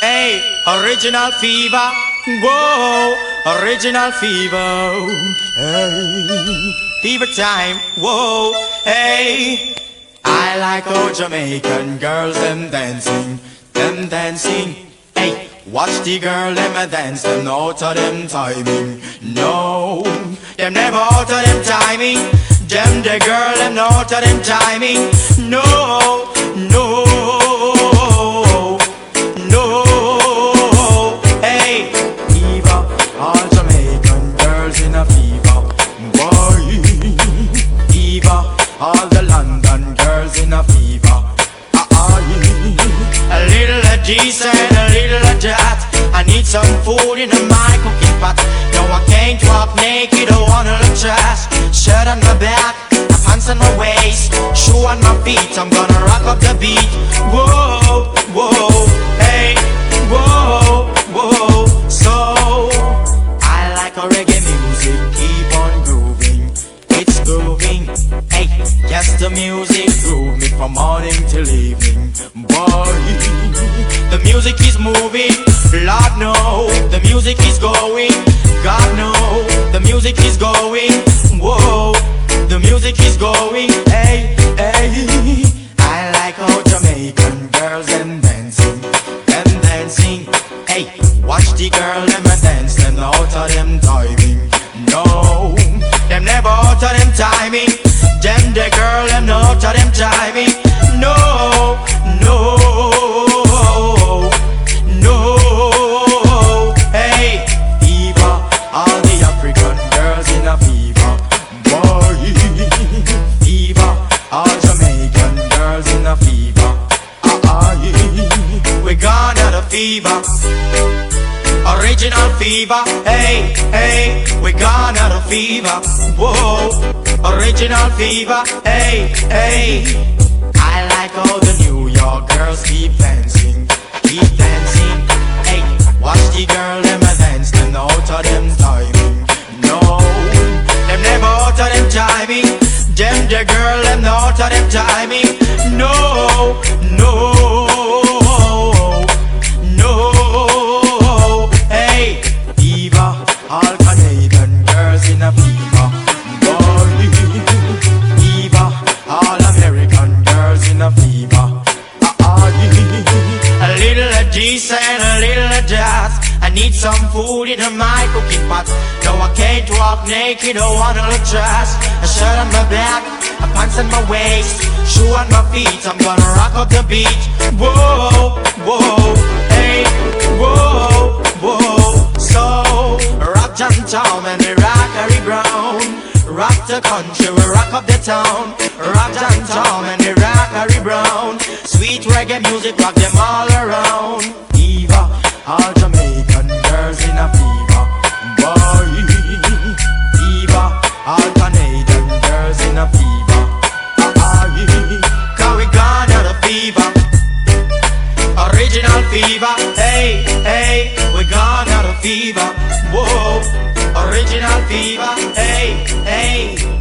Hey, original fever. Whoa, original fever. Hey, fever time. Whoa, hey. I like how Jamaican girls them dancing, them dancing. Hey, watch the girl them a dance, them out of them timing. No, them never out of them timing. Them the girl them out of them timing. No, no, no. Hey, fever, all Jamaican girls in a fever. Boy, fever, all the London girls in a fever. A little decent, a little that. I need some food in my cooking pot. No, I can't walk naked, I wanna look trash. Shirt on my back, my pants on my waist, shoe on my feet, I'm gonna rock up the beat. Whoa, whoa, hey, whoa, whoa. So, I like a reggae music, keep on grooving, it's grooving. Hey, yes, the music groove me from morning till evening. Boy, the music is moving, Lord no, the music is going. God no, the music is going. Whoa, the music is going. Hey, hey. I like how Jamaican girls them dancing, them dancing. Hey, watch the girl them a dance, them out of them timing. No, them never out of them timing. Them the girl them out of them timing. No, no, no. Hey, fever, all the African girls in a fever. Boy, fever, all Jamaican girls in a fever. We gone out of fever, original fever. Hey, hey, we gone out of fever. Whoa, original fever. Hey, hey. I like how the New York girls keep dancing, keep dancing. Hey, watch the girl them a dance, them out of them timing. No, them never out of them timing. Them the girl them out of them timing. No, no, no. Hey, fever, all Canadian girls in a fever. Boy, fever, all American girls in a fever. A little decent, a little that. I need some food in my cooking pot. No, I can't walk naked, I wanna look trash. A shirt on my back, a pants on my waist, shoe on my feet, I'm gonna rock up the beat. Whoa, whoa, hey, whoa, whoa. So, rock Downtown and we rock Harry Brown. Rock the country, we rock up the town. Rock Downtown and we rock Harry Brown. Sweet reggae music, rock them all around. Fever, all Jamaican girls in a fever. Boy, fever, all Canadian girls in a fever. Cause we gone out of fever, original fever. Hey, hey, we gone out of fever. Whoa, original fever. Hey, hey.